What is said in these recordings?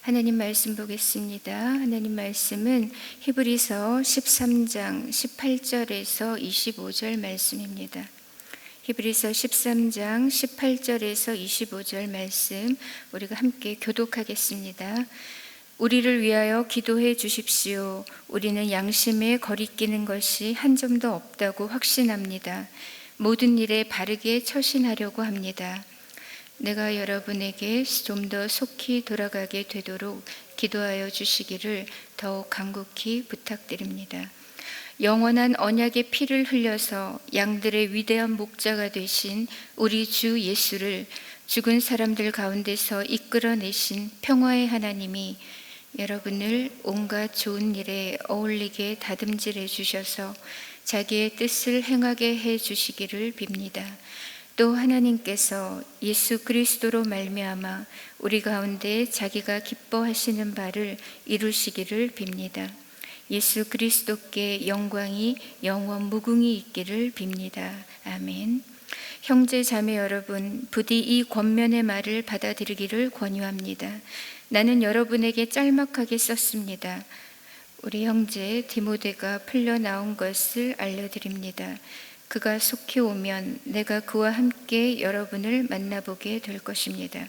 하나님 말씀 보겠습니다. 하나님 말씀은 히브리서 13장 18절에서 25절 말씀입니다. 히브리서 13장 18절에서 25절 말씀 우리가 함께 교독하겠습니다. 우리를 위하여 기도해 주십시오. 우리는 양심에 거리끼는 것이 한 점도 없다고 확신합니다. 모든 일에 바르게 처신하려고 합니다. 내가 여러분에게 좀 더 속히 돌아가게 되도록 기도하여 주시기를 더욱 간곡히 부탁드립니다. 영원한 언약의 피를 흘려서 양들의 위대한 목자가 되신 우리 주 예수를 죽은 사람들 가운데서 이끌어내신 평화의 하나님이 여러분을 온갖 좋은 일에 어울리게 다듬질해 주셔서 자기의 뜻을 행하게 해 주시기를 빕니다. 또 하나님께서 예수 그리스도로 말미암아 우리 가운데 자기가 기뻐하시는 바를 이루시기를 빕니다. 예수 그리스도께 영광이 영원 무궁히 있기를 빕니다. 아멘. 형제 자매 여러분, 부디 이 권면의 말을 받아들이기를 권유합니다. 나는 여러분에게 짤막하게 썼습니다. 우리 형제 디모데가 풀려 나온 것을 알려드립니다. 그가 속히 오면 내가 그와 함께 여러분을 만나보게 될 것입니다.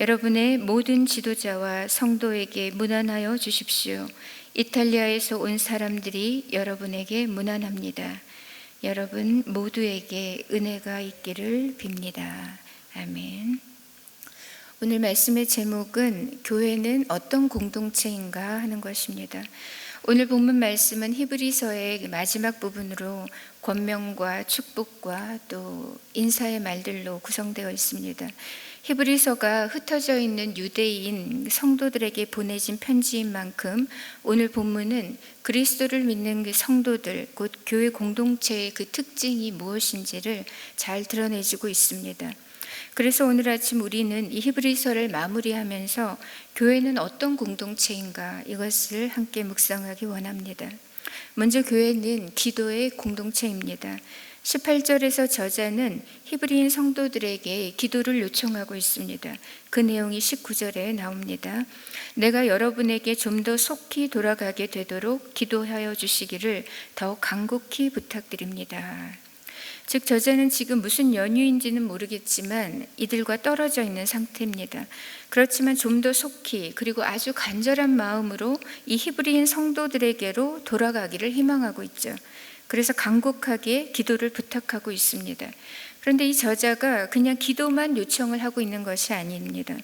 여러분의 모든 지도자와 성도에게 문안하여 주십시오. 이탈리아에서 온 사람들이 여러분에게 문안합니다. 여러분 모두에게 은혜가 있기를 빕니다. 아멘. 오늘 말씀의 제목은 교회는 어떤 공동체인가 하는 것입니다. 오늘 본문 말씀은 히브리서의 마지막 부분으로 권면과 축복과 또 인사의 말들로 구성되어 있습니다. 히브리서가 흩어져 있는 유대인 성도들에게 보내진 편지인 만큼 오늘 본문은 그리스도를 믿는 그 성도들, 곧 교회 공동체의 그 특징이 무엇인지를 잘 드러내주고 있습니다. 그래서 오늘 아침 우리는 이 히브리서를 마무리하면서 교회는 어떤 공동체인가 이것을 함께 묵상하기 원합니다. 먼저 교회는 기도의 공동체입니다. 18절에서 저자는 히브리인 성도들에게 기도를 요청하고 있습니다. 그 내용이 19절에 나옵니다. 내가 여러분에게 좀 더 속히 돌아가게 되도록 기도하여 주시기를 더욱 간곡히 부탁드립니다. 즉 저자는 지금 무슨 연유인지는 모르겠지만 이들과 떨어져 있는 상태입니다. 그렇지만 좀 더 속히 그리고 아주 간절한 마음으로 이 히브리인 성도들에게로 돌아가기를 희망하고 있죠. 그래서 간곡하게 기도를 부탁하고 있습니다. 그런데 이 저자가 그냥 기도만 요청을 하고 있는 것이 아닙니다.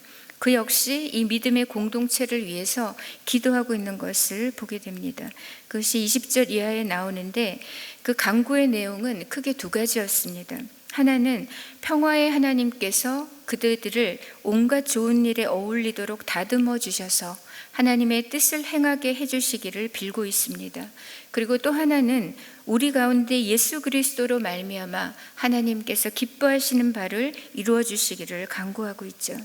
그 역시 이 믿음의 공동체를 위해서 기도하고 있는 것을 보게 됩니다. 그것이 20절 이하에 나오는데 그 간구의 내용은 크게 두 가지였습니다. 하나는 평화의 하나님께서 그들을 온갖 좋은 일에 어울리도록 다듬어 주셔서 하나님의 뜻을 행하게 해주시기를 빌고 있습니다. 그리고 또 하나는 우리 가운데 예수 그리스도로 말미암아 하나님께서 기뻐하시는 바를 이루어 주시기를 간구하고 있죠.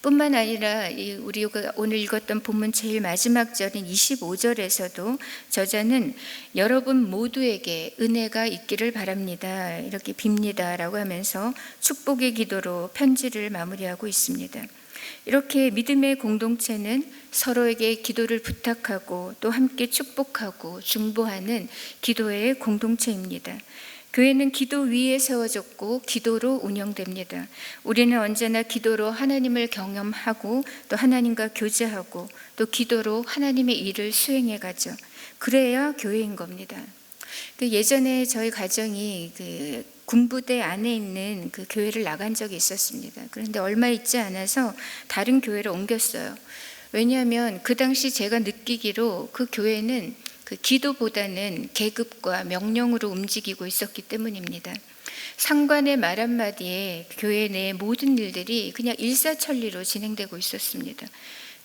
뿐만 아니라 우리가 오늘 읽었던 본문 제일 마지막 절인 25절에서도 저자는 여러분 모두에게 은혜가 있기를 바랍니다. 이렇게 빕니다 라고 하면서 축복의 기도로 편지를 마무리하고 있습니다. 이렇게 믿음의 공동체는 서로에게 기도를 부탁하고 또 함께 축복하고 중보하는 기도의 공동체입니다. 교회는 기도 위에 세워졌고 기도로 운영됩니다. 우리는 언제나 기도로 하나님을 경험하고 또 하나님과 교제하고 또 기도로 하나님의 일을 수행해 가죠. 그래야 교회인 겁니다. 예전에 저희 가정이 군부대 안에 있는 그 교회를 나간 적이 있었습니다. 그런데 얼마 있지 않아서 다른 교회를 옮겼어요. 왜냐하면 그 당시 제가 느끼기로 그 교회는 그 기도보다는 계급과 명령으로 움직이고 있었기 때문입니다. 상관의 말 한마디에 교회 내 모든 일들이 그냥 일사천리로 진행되고 있었습니다.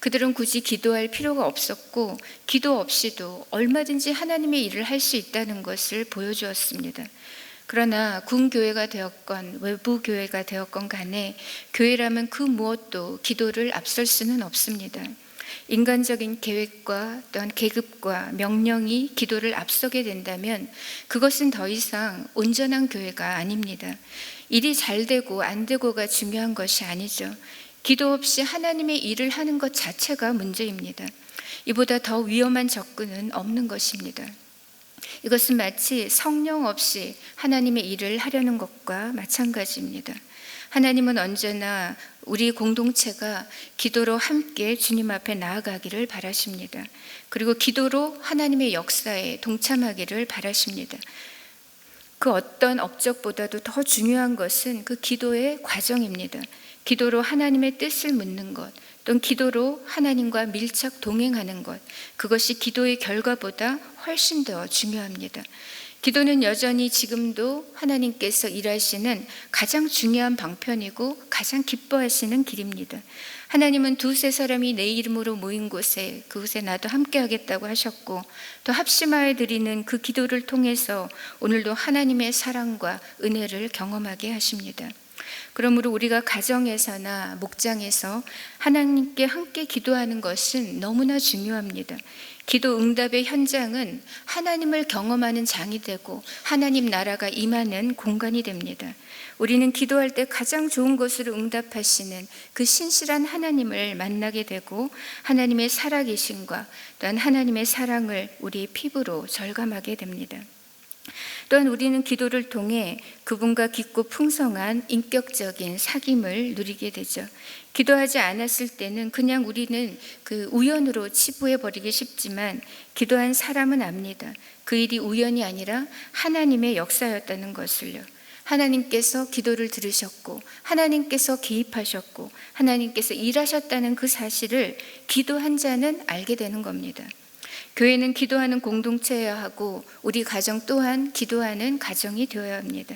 그들은 굳이 기도할 필요가 없었고 기도 없이도 얼마든지 하나님의 일을 할 수 있다는 것을 보여주었습니다. 그러나 군교회가 되었건 외부 교회가 되었건 간에 교회라면 그 무엇도 기도를 앞설 수는 없습니다. 인간적인 계획과 또한 계급과 명령이 기도를 앞서게 된다면 그것은 더 이상 온전한 교회가 아닙니다. 일이 잘 되고 안 되고가 중요한 것이 아니죠. 기도 없이 하나님의 일을 하는 것 자체가 문제입니다. 이보다 더 위험한 접근은 없는 것입니다. 이것은 마치 성령 없이 하나님의 일을 하려는 것과 마찬가지입니다. 하나님은 언제나 우리 공동체가 기도로 함께 주님 앞에 나아가기를 바라십니다. 그리고 기도로 하나님의 역사에 동참하기를 바라십니다. 그 어떤 업적보다도 더 중요한 것은 그 기도의 과정입니다. 기도로 하나님의 뜻을 묻는 것, 또는 기도로 하나님과 밀착 동행하는 것, 그것이 기도의 결과보다 훨씬 더 중요합니다. 기도는 여전히 지금도 하나님께서 일하시는 가장 중요한 방편이고 가장 기뻐하시는 길입니다. 하나님은 두세 사람이 내 이름으로 모인 곳에 그곳에 나도 함께 하겠다고 하셨고, 또 합심하여 드리는 그 기도를 통해서 오늘도 하나님의 사랑과 은혜를 경험하게 하십니다. 그러므로 우리가 가정에서나 목장에서 하나님께 함께 기도하는 것은 너무나 중요합니다. 기도 응답의 현장은 하나님을 경험하는 장이 되고 하나님 나라가 임하는 공간이 됩니다. 우리는 기도할 때 가장 좋은 것으로 응답하시는 그 신실한 하나님을 만나게 되고 하나님의 살아계심과 또한 하나님의 사랑을 우리의 피부로 절감하게 됩니다. 또한 우리는 기도를 통해 그분과 깊고 풍성한 인격적인 사귐을 누리게 되죠. 기도하지 않았을 때는 그냥 우리는 그 우연으로 치부해 버리기 쉽지만, 기도한 사람은 압니다. 그 일이 우연이 아니라 하나님의 역사였다는 것을요. 하나님께서 기도를 들으셨고 하나님께서 개입하셨고 하나님께서 일하셨다는 그 사실을 기도한 자는 알게 되는 겁니다. 교회는 기도하는 공동체여야 하고 우리 가정 또한 기도하는 가정이 되어야 합니다.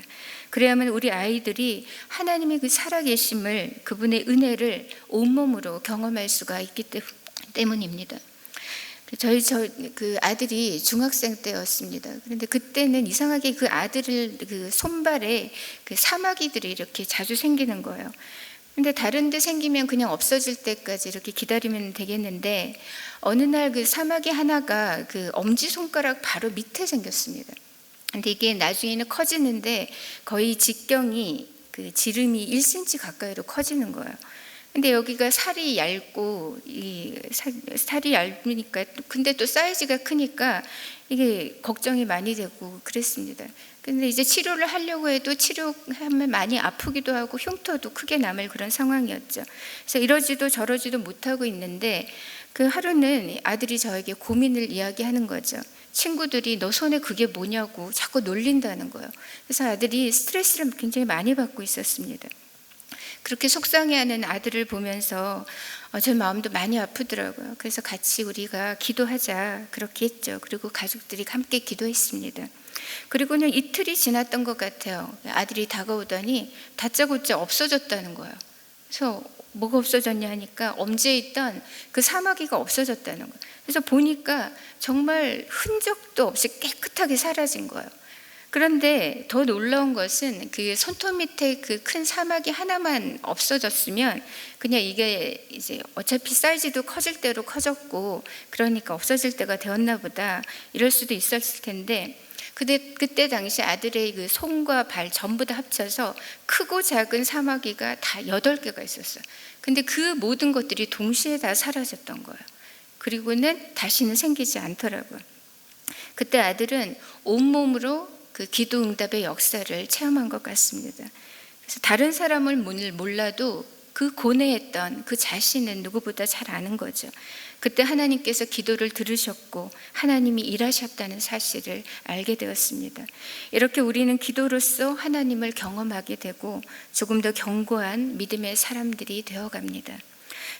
그래야만 우리 아이들이 하나님의 그 살아계심을, 그분의 은혜를 온몸으로 경험할 수가 있기 때문입니다. 저희 그 아들이 중학생 때였습니다. 그런데 그때는 이상하게 그 아들을 그 손발에 그 사마귀들이 이렇게 자주 생기는 거예요. 근데 다른 데 생기면 그냥 없어질 때까지 이렇게 기다리면 되겠는데, 어느 날 그 사마귀 하나가 그 엄지손가락 바로 밑에 생겼습니다. 근데 이게 나중에는 커지는데 거의 직경이 그 지름이 1cm 가까이로 커지는 거예요. 근데 여기가 살이 얇고 살이 얇으니까, 근데 또 사이즈가 크니까 이게 걱정이 많이 되고 그랬습니다. 근데 이제 치료를 하려고 해도 치료하면 많이 아프기도 하고 흉터도 크게 남을 그런 상황이었죠. 그래서 이러지도 저러지도 못하고 있는데, 그 하루는 아들이 저에게 고민을 이야기하는 거죠. 친구들이 너 손에 그게 뭐냐고 자꾸 놀린다는 거예요. 그래서 아들이 스트레스를 굉장히 많이 받고 있었습니다. 그렇게 속상해하는 아들을 보면서 제 마음도 많이 아프더라고요. 그래서 같이 우리가 기도하자 그렇게 했죠. 그리고 가족들이 함께 기도했습니다. 그리고는 이틀이 지났던 것 같아요. 아들이 다가오더니 다짜고짜 없어졌다는 거예요. 그래서 뭐가 없어졌냐 하니까 엄지에 있던 그 사마귀가 없어졌다는 거예요. 그래서 보니까 정말 흔적도 없이 깨끗하게 사라진 거예요. 그런데 더 놀라운 것은 그 손톱 밑에 그 큰 사마귀 하나만 없어졌으면 그냥 이게 이제 어차피 사이즈도 커질 대로 커졌고 그러니까 없어질 때가 되었나 보다 이럴 수도 있었을 텐데, 그때 당시 아들의 그 손과 발 전부 다 합쳐서 크고 작은 사마귀가 다 8개가 있었어요. 근데 그 모든 것들이 동시에 다 사라졌던 거예요. 그리고는 다시는 생기지 않더라고요. 그때 아들은 온몸으로 그 기도 응답의 역사를 체험한 것 같습니다. 그래서 다른 사람을 몰라도 그 고뇌했던 그 자신은 누구보다 잘 아는 거죠. 그때 하나님께서 기도를 들으셨고 하나님이 일하셨다는 사실을 알게 되었습니다. 이렇게 우리는 기도로서 하나님을 경험하게 되고 조금 더 견고한 믿음의 사람들이 되어갑니다.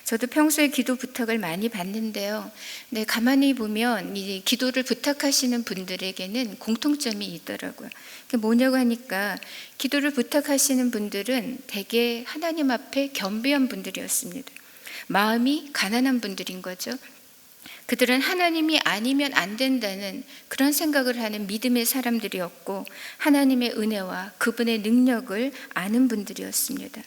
저도 평소에 기도 부탁을 많이 받는데요. 네, 가만히 보면 이 기도를 부탁하시는 분들에게는 공통점이 있더라고요. 그게 뭐냐고 하니까 기도를 부탁하시는 분들은 대개 하나님 앞에 겸비한 분들이었습니다. 마음이 가난한 분들인 거죠. 그들은 하나님이 아니면 안 된다는 그런 생각을 하는 믿음의 사람들이었고 하나님의 은혜와 그분의 능력을 아는 분들이었습니다.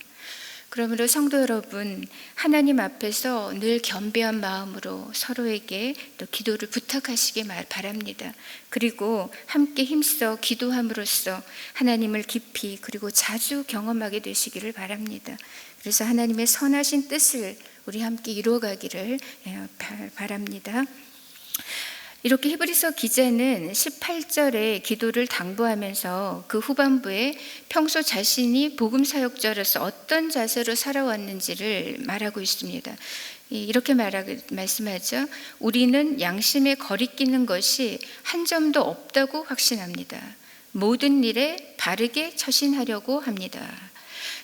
그러므로 성도 여러분, 하나님 앞에서 늘 겸비한 마음으로 서로에게 또 기도를 부탁하시기 바랍니다. 그리고 함께 힘써 기도함으로써 하나님을 깊이 그리고 자주 경험하게 되시기를 바랍니다. 그래서 하나님의 선하신 뜻을 우리 함께 이루어가기를 바랍니다. 이렇게 히브리서 기자는 18절에 기도를 당부하면서 그 후반부에 평소 자신이 복음 사역자로서 어떤 자세로 살아왔는지를 말하고 있습니다. 이렇게 말씀하죠. 우리는 양심에 거리끼는 것이 한 점도 없다고 확신합니다. 모든 일에 바르게 처신하려고 합니다.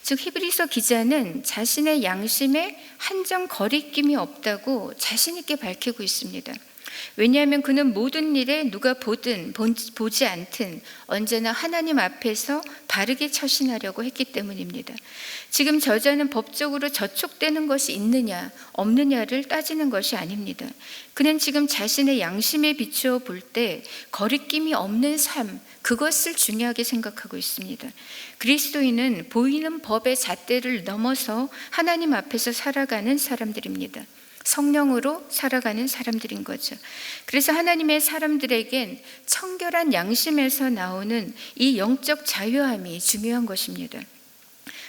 즉 히브리서 기자는 자신의 양심에 한 점 거리낌이 없다고 자신 있게 밝히고 있습니다. 왜냐하면 그는 모든 일에 누가 보든 보지 않든 언제나 하나님 앞에서 바르게 처신하려고 했기 때문입니다. 지금 저자는 법적으로 저촉되는 것이 있느냐 없느냐를 따지는 것이 아닙니다. 그는 지금 자신의 양심에 비추어 볼 때 거리낌이 없는 삶, 그것을 중요하게 생각하고 있습니다. 그리스도인은 보이는 법의 잣대를 넘어서 하나님 앞에서 살아가는 사람들입니다. 성령으로 살아가는 사람들인 거죠. 그래서 하나님의 사람들에겐 청결한 양심에서 나오는 이 영적 자유함이 중요한 것입니다.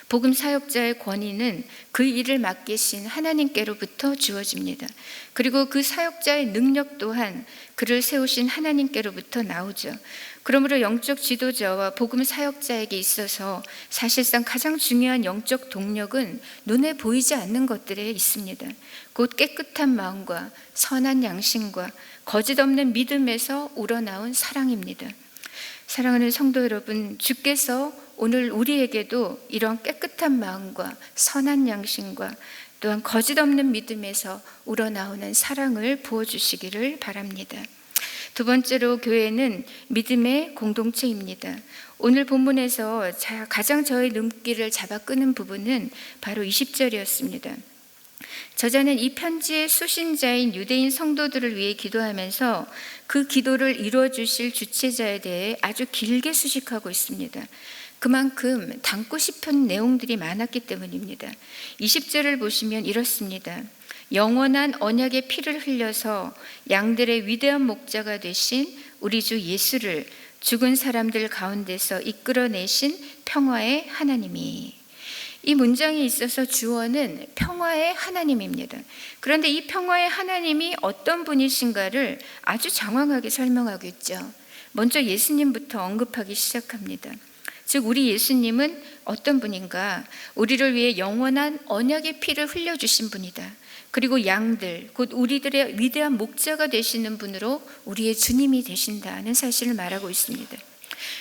복음 사역자의 권위는 그 일을 맡기신 하나님께로부터 주어집니다. 그리고 그 사역자의 능력 또한 그를 세우신 하나님께로부터 나오죠. 그러므로 영적 지도자와 복음 사역자에게 있어서 사실상 가장 중요한 영적 동력은 눈에 보이지 않는 것들에 있습니다. 곧 깨끗한 마음과 선한 양심과 거짓 없는 믿음에서 우러나온 사랑입니다. 사랑하는 성도 여러분, 주께서 오늘 우리에게도 이런 깨끗한 마음과 선한 양심과 또한 거짓 없는 믿음에서 우러나오는 사랑을 부어주시기를 바랍니다. 두 번째로 교회는 믿음의 공동체입니다. 오늘 본문에서 가장 저의 눈길을 잡아 끄는 부분은 바로 20절이었습니다. 저자는 이 편지의 수신자인 유대인 성도들을 위해 기도하면서 그 기도를 이루어 주실 주체자에 대해 아주 길게 수식하고 있습니다. 그만큼 담고 싶은 내용들이 많았기 때문입니다. 20절을 보시면 이렇습니다. 영원한 언약의 피를 흘려서 양들의 위대한 목자가 되신 우리 주 예수를 죽은 사람들 가운데서 이끌어내신 평화의 하나님이. 이 문장에 있어서 주어는 평화의 하나님입니다. 그런데 이 평화의 하나님이 어떤 분이신가를 아주 장황하게 설명하고 있죠. 먼저 예수님부터 언급하기 시작합니다. 즉 우리 예수님은 어떤 분인가? 우리를 위해 영원한 언약의 피를 흘려주신 분이다. 그리고 양들, 곧 우리들의 위대한 목자가 되시는 분으로 우리의 주님이 되신다는 사실을 말하고 있습니다.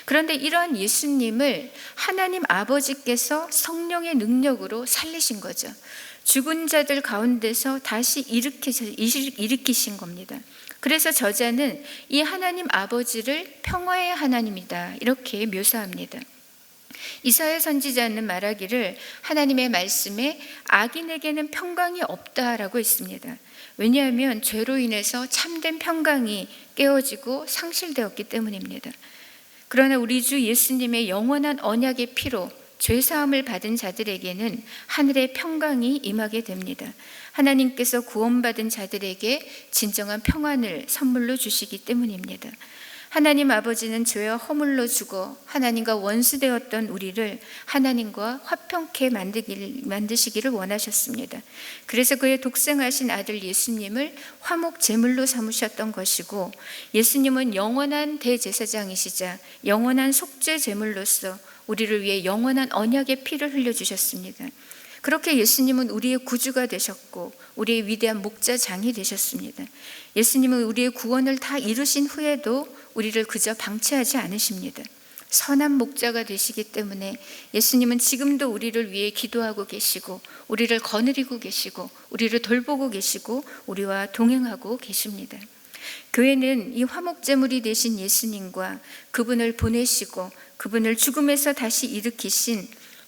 그런데 이러한 예수님을 하나님 아버지께서 성령의 능력으로 살리신 거죠. 죽은 자들 가운데서 다시 일으키신 겁니다. 그래서 저자는 이 하나님 아버지를 평화의 하나님이다 이렇게 묘사합니다. 이사야 선지자는 말하기를 하나님의 말씀에 악인에게는 평강이 없다라고 했습니다. 왜냐하면 죄로 인해서 참된 평강이 깨어지고 상실되었기 때문입니다. 그러나 우리 주 예수님의 영원한 언약의 피로 죄사함을 받은 자들에게는 하늘의 평강이 임하게 됩니다. 하나님께서 구원받은 자들에게 진정한 평안을 선물로 주시기 때문입니다. 하나님 아버지는 죄와 허물로 죽어 하나님과 원수되었던 우리를 하나님과 화평케 만드시기를 원하셨습니다. 그래서 그의 독생하신 아들 예수님을 화목 제물로 삼으셨던 것이고, 예수님은 영원한 대제사장이시자 영원한 속죄 제물로서 우리를 위해 영원한 언약의 피를 흘려주셨습니다. 그렇게 예수님은 우리의 구주가 되셨고 우리의 위대한 목자장이 되셨습니다. 예수님은 우리의 구원을 다 이루신 후에도 우리를 그저 방치하지 않으십니다. 선한 목자가 되시기 때문에 예수님은 지금도 우리를 위해 기도하고 계시고 우리를 거느리고 계시고 우리를 돌보고 계시고 우리와 동행하고 계십니다. 교회는 이 화목제물이 되신 예수님과 그분을 보내시고 그분을 죽음에서 다시 일으키신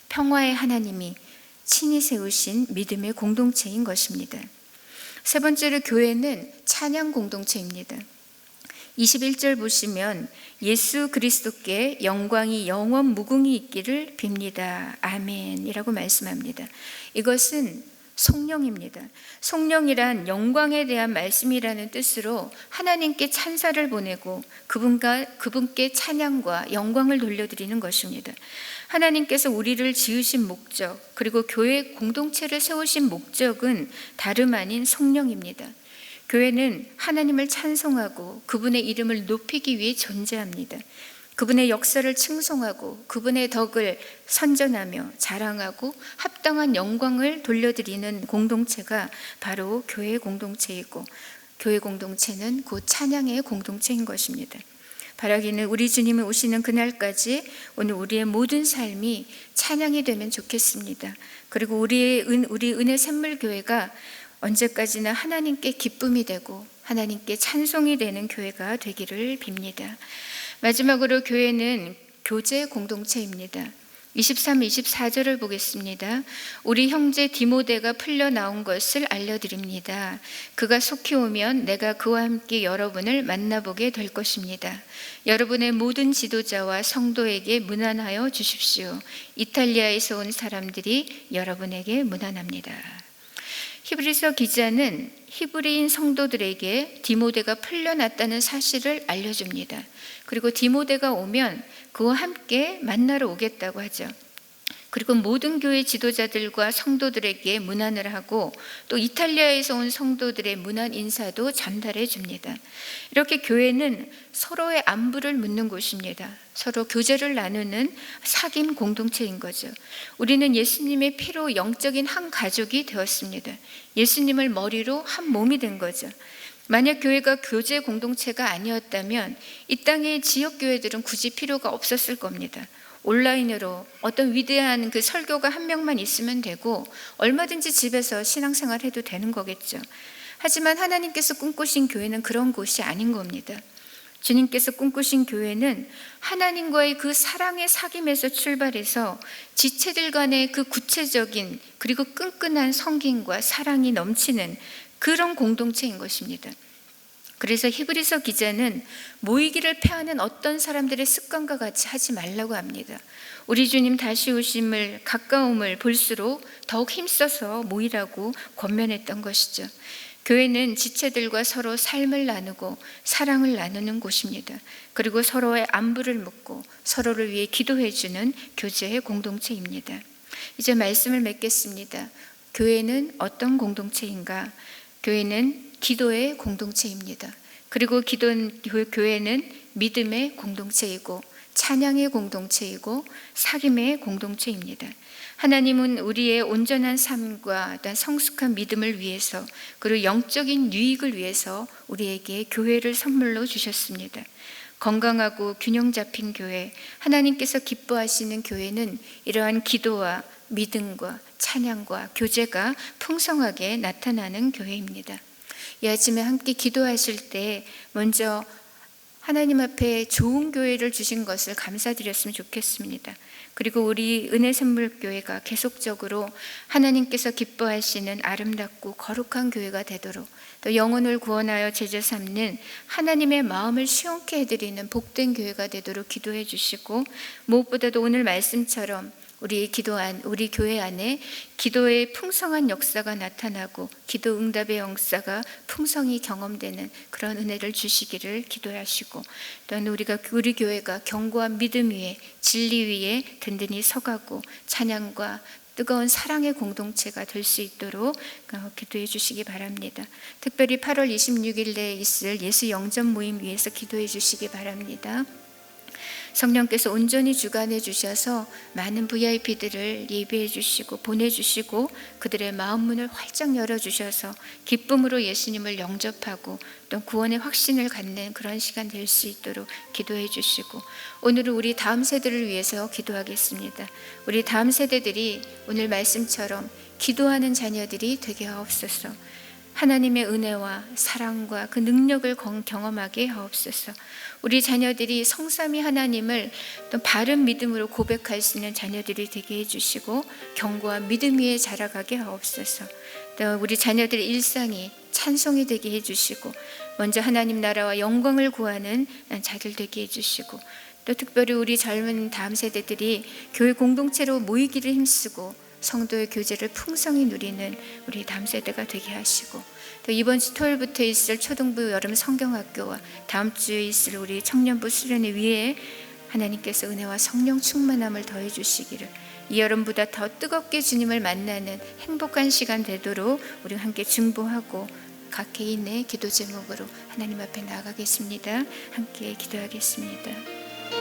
평화의 하나님이 친히 세우신 믿음의 공동체인 것입니다. 세 번째로 교회는 찬양 공동체입니다. 21절 보시면 예수 그리스도께 영광이 영원 무궁히 있기를 빕니다. 아멘 이라고 말씀합니다. 이것은 성령입니다. 성령이란 영광에 대한 말씀이라는 뜻으로 하나님께 찬사를 보내고 그분께 찬양과 영광을 돌려드리는 것입니다. 하나님께서 우리를 지으신 목적, 그리고 교회 공동체를 세우신 목적은 다름 아닌 성령입니다. 교회는 하나님을 찬송하고 그분의 이름을 높이기 위해 존재합니다. 그분의 역사를 칭송하고 그분의 덕을 선전하며 자랑하고 합당한 영광을 돌려드리는 공동체가 바로 교회 공동체이고, 교회 공동체는 곧 찬양의 공동체인 것입니다. 바라기는 우리 주님이 오시는 그날까지 오늘 우리의 모든 삶이 찬양이 되면 좋겠습니다. 그리고 우리 은혜 샘물교회가 언제까지나 하나님께 기쁨이 되고 하나님께 찬송이 되는 교회가 되기를 빕니다. 마지막으로 교회는 교제 공동체입니다. 23, 24절을 보겠습니다. 우리 형제 디모데가 풀려 나온 것을 알려드립니다. 그가 속히 오면 내가 그와 함께 여러분을 만나보게 될 것입니다. 여러분의 모든 지도자와 성도에게 문안하여 주십시오. 이탈리아에서 온 사람들이 여러분에게 문안합니다. 히브리서 기자는 히브리인 성도들에게 디모데가 풀려났다는 사실을 알려줍니다. 그리고 디모데가 오면 그와 함께 만나러 오겠다고 하죠. 그리고 모든 교회 지도자들과 성도들에게 문안을 하고 또 이탈리아에서 온 성도들의 문안 인사도 전달해 줍니다. 이렇게 교회는 서로의 안부를 묻는 곳입니다. 서로 교제를 나누는 사귐 공동체인 거죠. 우리는 예수님의 피로 영적인 한 가족이 되었습니다. 예수님을 머리로 한 몸이 된 거죠. 만약 교회가 교제 공동체가 아니었다면 이 땅의 지역 교회들은 굳이 필요가 없었을 겁니다. 온라인으로 어떤 위대한 그 설교가 한 명만 있으면 되고 얼마든지 집에서 신앙생활 해도 되는 거겠죠. 하지만 하나님께서 꿈꾸신 교회는 그런 곳이 아닌 겁니다. 주님께서 꿈꾸신 교회는 하나님과의 그 사랑의 사귐에서 출발해서 지체들 간의 그 구체적인 그리고 끈끈한 성김과 사랑이 넘치는 그런 공동체인 것입니다. 그래서 히브리서 기자는 모이기를 패하는 어떤 사람들의 습관과 같이 하지 말라고 합니다. 우리 주님 다시 오심을 가까움을 볼수록 더욱 힘써서 모이라고 권면했던 것이죠. 교회는 지체들과 서로 삶을 나누고 사랑을 나누는 곳입니다. 그리고 서로의 안부를 묻고 서로를 위해 기도해주는 교제의 공동체입니다. 이제 말씀을 맺겠습니다. 교회는 어떤 공동체인가? 교회는 기도의 공동체입니다. 그리고 교회는 믿음의 공동체이고 찬양의 공동체이고 사귐의 공동체입니다. 하나님은 우리의 온전한 삶과 성숙한 믿음을 위해서 그리고 영적인 유익을 위해서 우리에게 교회를 선물로 주셨습니다. 건강하고 균형 잡힌 교회, 하나님께서 기뻐하시는 교회는 이러한 기도와 믿음과 찬양과 교제가 풍성하게 나타나는 교회입니다. 이 아침에 함께 기도하실 때 먼저 하나님 앞에 좋은 교회를 주신 것을 감사드렸으면 좋겠습니다. 그리고 우리 은혜샘물교회가 계속적으로 하나님께서 기뻐하시는 아름답고 거룩한 교회가 되도록, 또 영혼을 구원하여 제자 삼는 하나님의 마음을 시원케 해드리는 복된 교회가 되도록 기도해 주시고, 무엇보다도 오늘 말씀처럼 우리 교회 안에 기도의 풍성한 역사가 나타나고 기도 응답의 역사가 풍성히 경험되는 그런 은혜를 주시기를 기도하시고, 또한 우리 교회가 견고한 믿음 위에 진리 위에 든든히 서가고 찬양과 뜨거운 사랑의 공동체가 될 수 있도록 기도해 주시기 바랍니다. 특별히 8월 26일에 있을 예수 영접 모임 위해서 기도해 주시기 바랍니다. 성령께서 온전히 주관해 주셔서 많은 VIP들을 예비해 주시고 보내주시고 그들의 마음 문을 활짝 열어주셔서 기쁨으로 예수님을 영접하고 또 구원의 확신을 갖는 그런 시간 될 수 있도록 기도해 주시고, 오늘은 우리 다음 세대를 위해서 기도하겠습니다. 우리 다음 세대들이 오늘 말씀처럼 기도하는 자녀들이 되게 하옵소서. 하나님의 은혜와 사랑과 그 능력을 경험하게 하옵소서. 우리 자녀들이 성삼위 하나님을 또 바른 믿음으로 고백할 수 있는 자녀들이 되게 해주시고 견고한 믿음 위에 자라가게 하옵소서. 또 우리 자녀들의 일상이 찬송이 되게 해주시고 먼저 하나님 나라와 영광을 구하는 자들 되게 해주시고, 또 특별히 우리 젊은 다음 세대들이 교회 공동체로 모이기를 힘쓰고 성도의 교제를 풍성히 누리는 우리 다음 세대가 되게 하시고, 또 이번 주 토요일부터 있을 초등부 여름 성경학교와 다음 주에 있을 우리 청년부 수련회 위에 하나님께서 은혜와 성령 충만함을 더해 주시기를, 이 여름보다 더 뜨겁게 주님을 만나는 행복한 시간 되도록 우리 함께 중보하고 각 개인의 기도 제목으로 하나님 앞에 나아가겠습니다. 함께 기도하겠습니다.